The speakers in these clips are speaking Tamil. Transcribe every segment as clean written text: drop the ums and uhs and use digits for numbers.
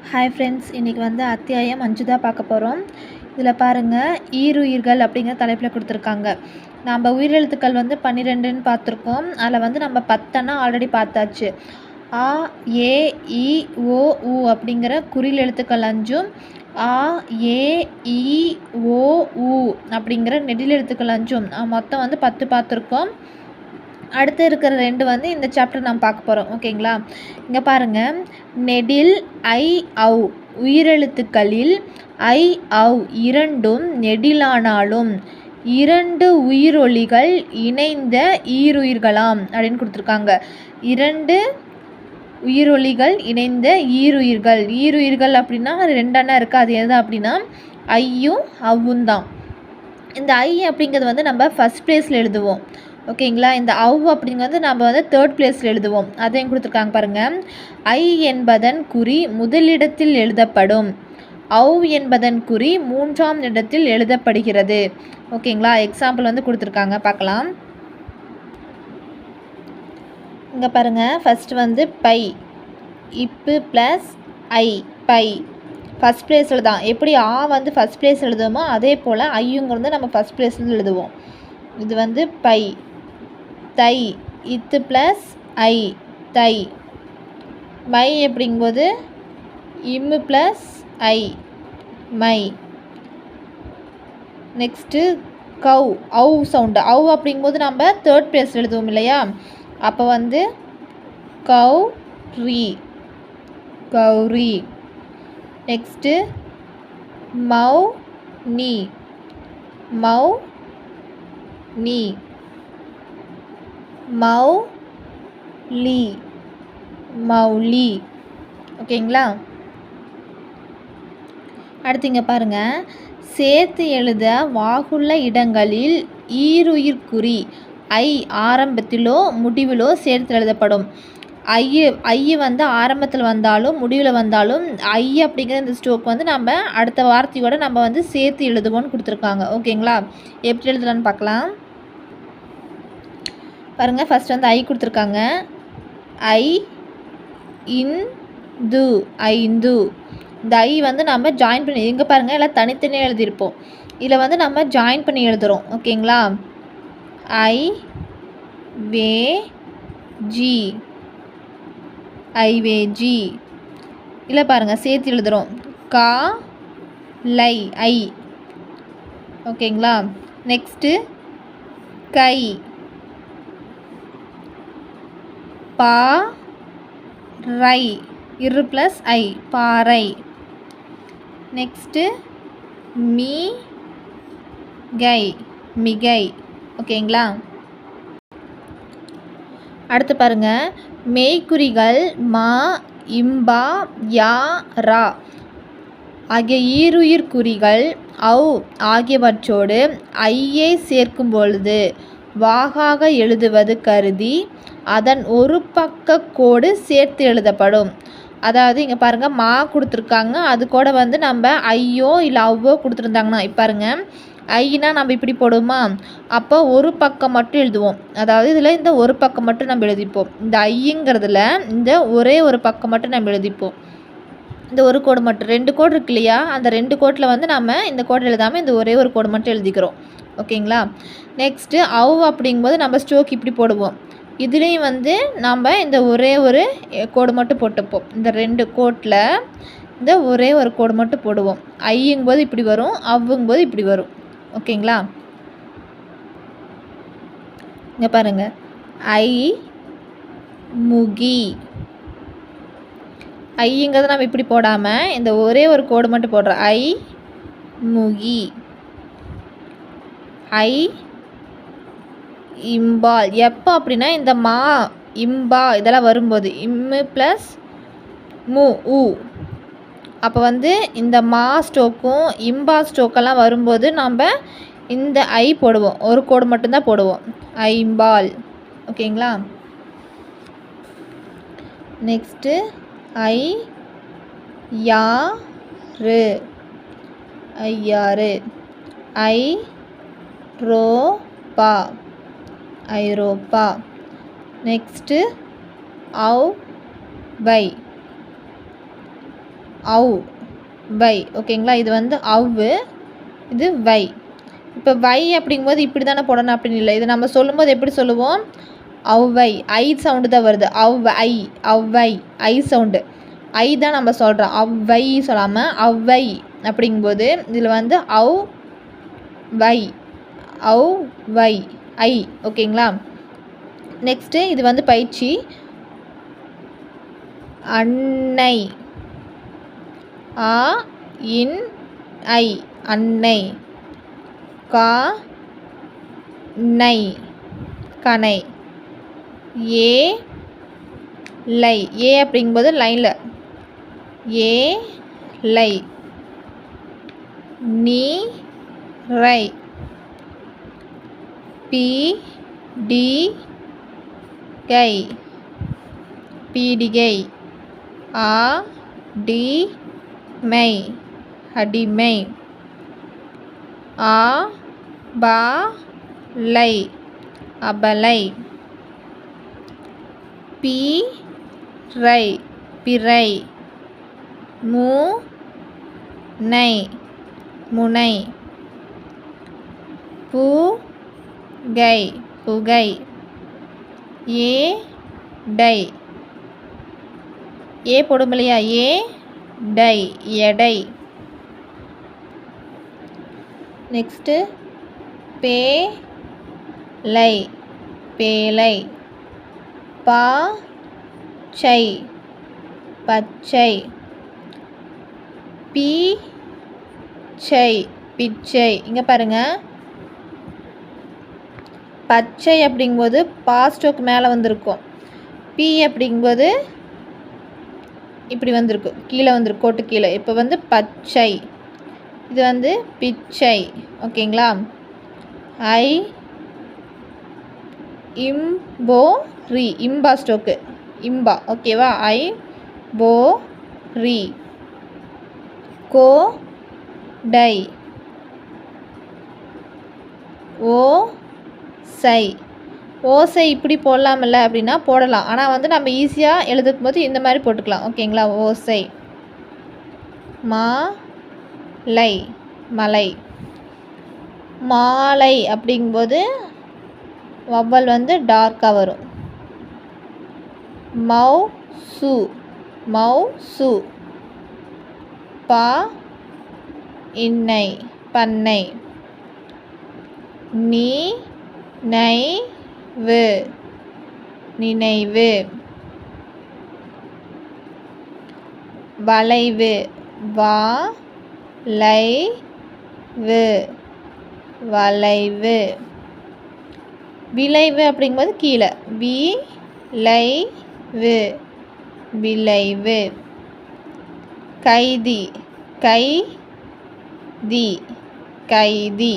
ஹாய் ஃப்ரெண்ட்ஸ், இன்றைக்கி வந்து அத்தியாயம் 5 தான் பார்க்க போகிறோம். இதில் பாருங்கள், ஈருயிர்கள் அப்படிங்கிற தலைப்பில் கொடுத்துருக்காங்க. நம்ம உயிரெழுத்துக்கள் வந்து 12ன்னு பார்த்துருக்கோம். அதில் வந்து நம்ம 10 ஆல்ரெடி பார்த்தாச்சு. ஆ, ஏ, இ, ஓ, உ அப்படிங்கிற குறில் எழுத்துக்கள் 5ம், ஆ, ஏ, இ, ஓ, உ அப்படிங்கிற நெடில் எழுத்துக்கள் 5ம் மொத்தம் வந்து 10 பார்த்துருக்கோம். அடுத்து இருக்கிற 2 வந்து இந்த சாப்டர் நாம் பார்க்க போகிறோம். ஓகேங்களா? இங்கே பாருங்கள், நெடில் ஐ, ஔ உயிரெழுத்துக்களில் ஐ, ஔ இரண்டும் நெடிலானாலும் 2 உயிரொலிகள் இணைந்த ஈருயிர்களாம் அப்படின்னு கொடுத்துருக்காங்க. 2 உயிரொலிகள் இணைந்த ஈருயிர்கள். ஈருயிர்கள் அப்படின்னா 2 இருக்குது. அது எது அப்படின்னா ஐயும் ஔவும் தான். இந்த ஐ அப்படிங்கிறது வந்து நம்ம ஃபஸ்ட் ப்ளேஸில் எழுதுவோம். ஓகேங்களா? இந்த ஔ அப்படிங்கிறது நம்ம வந்து தேர்ட் பிளேஸில் எழுதுவோம். அதையும் கொடுத்துருக்காங்க பாருங்கள். ஐ என்பதன் குறி முதலிடத்தில் எழுதப்படும். ஔ என்பதன் குறி 3ஆம் இடத்தில் எழுதப்படுகிறது. ஓகேங்களா? எக்ஸாம்பிள் வந்து கொடுத்துருக்காங்க, பார்க்கலாம். இங்கே பாருங்கள், ஃபஸ்ட்டு வந்து பை, இப்பு ப்ளஸ் ஐ, பை ஃபஸ்ட் ப்ளேஸில் தான். எப்படி ஆ வந்து ஃபஸ்ட் ப்ளேஸ் எழுதுவோமோ அதே போல் ஐயுங்கிறது நம்ம ஃபஸ்ட் ப்ளேஸில் எழுதுவோம். இது வந்து பை. தை, இத்து ப்ளஸ் ஐ, தை. மை அப்படிங்கும்போது இம்மு ப்ளஸ் ஐ, மை. நெக்ஸ்ட்டு கௌ, ஔ சவுண்டு. ஔ அப்படிங்கும்போது நம்ம தேர்ட் ப்ளேஸில் எழுதுவோம் இல்லையா? அப்போ வந்து கௌரி, கௌரி. நெக்ஸ்ட்டு மௌ நீ, மௌ நீ. மௌ லி, மௌலி. ஓகேங்களா? அடுத்து இங்கே பாருங்கள், சேர்த்து எழுத வாகுள்ள இடங்களில் ஈருயிர்க்குறி ஐ ஆரம்பத்திலோ முடிவிலோ சேர்த்து எழுதப்படும். ஐ வந்து ஆரம்பத்தில் வந்தாலும் முடிவில் வந்தாலும் ஐ அப்படிங்கிற இந்த ஸ்ட்ரோக் வந்து நம்ம அடுத்த வார்த்தையோட நம்ம வந்து சேர்த்து எழுதுவோன்னு கொடுத்துருக்காங்க. ஓகேங்களா? எப்படி எழுதலான்னு பார்க்கலாம். பாருங்கள், ஃபஸ்ட் வந்து ஐ கொடுத்துருக்காங்க. ஐ, இந்து, ஐந்து. இந்த ஐ வந்து நம்ம ஜாயின் பண்ணி, இங்கே பாருங்கள் எல்லாம் தனித்தனியாக எழுதியிருப்போம். இதில் வந்து நம்ம ஜாயின் பண்ணி எழுதுகிறோம். ஓகேங்களா? ஐ, வே, ஜி, ஐவேஜி. இல்லை பாருங்கள், சேர்த்து எழுதுகிறோம். கா, லை, ஐ. ஓகேங்களா? நெக்ஸ்ட்டு கை, பா, ரை, இரு ப்ளஸ் ஐ, பாறை. நெக்ஸ்ட்டு மீ, கை, மிகை. ஓகேங்களா? அடுத்து பாருங்கள், மெய்க்குறிகள் மா, இம்பா, யா, ரா ஆகிய ஈருயிர் குறிகள் ஔ ஆகியவற்றோடு ஐயை சேர்க்கும் பொழுது வாகாக எழுதுவது கருதி அதன் ஒரு பக்க கோடு சேர்த்து எழுதப்படும். அதாவது இங்கே பாருங்கள், மா கொடுத்துருக்காங்க, அது கூட வந்து நம்ம ஐயோ இல்லை அவ்வோ கொடுத்துருந்தாங்கன்னா, இப்போ பாருங்கள், ஐனா நம்ம இப்படி போடுவோமா? அப்போ ஒரு பக்கம் மட்டும் எழுதுவோம். அதாவது இதில் இந்த ஒரு பக்கம் மட்டும் நம்ம எழுதிப்போம். இந்த ஐங்கிறதுல இந்த ஒரே ஒரு பக்கம் மட்டும் நம்ம எழுதிப்போம். இந்த ஒரு கோடு மட்டும், 2 கோடு இருக்கு இல்லையா? அந்த 2 கோட்டில் வந்து நம்ம இந்த கோடு எழுதாமல் இந்த ஒரே ஒரு கோடு மட்டும் எழுதிக்கிறோம். ஓகேங்களா? நெக்ஸ்ட்டு ஔ அப்படிங்கும்போது நம்ம ஸ்ட்ரோக் இப்படி போடுவோம். இதுலேயும் வந்து நம்ம இந்த ஒரே ஒரு கோடு மட்டும் போட்டுப்போம். இந்த 2 கோட்டில் இந்த ஒரே ஒரு கோடு மட்டும் போடுவோம். ஐங்கும்போது இப்படி வரும், அவ்வுங்கும்போது இப்படி வரும். ஓகேங்களா? இங்கே பாருங்கள், ஐ, முகி. ஐங்கிறத நம்ம இப்படி போடாமல் இந்த ஒரே ஒரு கோடு மட்டும் போடுறோம். ஐ, முகி. ஐ, இம்பால். எப்போ அப்படின்னா இந்த மா, இம்பா இதெல்லாம் வரும்போது, இம்மு ப்ளஸ் மு, உ. அப்போ வந்து இந்த மா ஸ்ட்ரோக்கும் இம்பா ஸ்ட்ரோக்கெல்லாம் வரும்போது நம்ம இந்த ஐ போடுவோம். ஒரு கோடு மட்டும்தான் போடுவோம். ஐம்பால். ஓகேங்களா? நெக்ஸ்ட்டு ஐ, யாரு, ஐயாறு. ஐ, ரோப்பா, ஐரோப்பா. நெக்ஸ்ட்டு ஔ, வை. அவ் வை. ஓகேங்களா, இது வந்து அவ்வு, இது வை. இப்போ வை அப்படிங்கும்போது இப்படி தானே போடணும் அப்படின்னு இல்லை. இது நம்ம சொல்லும்போது எப்படி சொல்லுவோம்? அவ்வை. ஐ சவுண்டு தான் வருது. அவ்வை, அவ்வை, ஐ சவுண்டு. ஐ தான் நம்ம சொல்கிறோம். அவ்வை சொல்லாமல் அவ்வை அப்படிங்கும்போது இதில் வந்து அவ் வை, அவ் வை, ஐ. ஓகேங்களா, நெக்ஸ்ட்டு இது வந்து பயிற்சி. அன்னை, ஆ இன் ஐ, அன்னை. கா நை, கனை. ஏ லை, ஏ அப்படிங்கும்போது லைனில் ஏ லை. நீ ரை, பி டி கை, பீடிகை. ஆ டி மை, அடிமை. ஆ பா லை, அபலை. பி ரை, பிறை. மு நை, முனை. பு கை, புகை. ஏ டை, ஏ போடும் இல்லையா, ஏ டை, எடை. நெக்ஸ்ட்டு பே லை, பேலை. பா சை, பச்சை. பி சை, பிச்சை. இங்கே பாருங்கள், பச்சை அப்படிங்கும்போது பாஸ்டோக்கு மேலே வந்திருக்கும். பி அப்படிங்கும்போது இப்படி வந்திருக்கும், கீழே வந்திருக்கும், கோட்டு கீழே. இப்போ வந்து பச்சை, இது வந்து பிச்சை. ஓகேங்களா, ஐ இம்போ ரி, இம்பா ஸ்டோக்கு, இம்பா. ஓகேவா, ஐ போ ரி. கோ டை, ஓ சை. ஓசை இப்படி போடலாமில்ல அப்படின்னா போடலாம், ஆனால் வந்து நம்ம ஈஸியாக எழுதுக்கும் போது இந்த மாதிரி போட்டுக்கலாம். ஓகேங்களா, ஓசை. மா லை, மலை. மாலை அப்படிங்கும்போது வவ்வல் வந்து டார்க்காக வரும். மௌ சு, மௌ சு. பா இன்னை, பண்ணை. நீ நை வு, நினைவு. வளைவு, வா லை வு, வளைவு. விளைவு அப்படிங்கும்போது கீழே, வி லை வு, விளைவு. கைதி, கை தி, கைதி.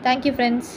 Thank you friends.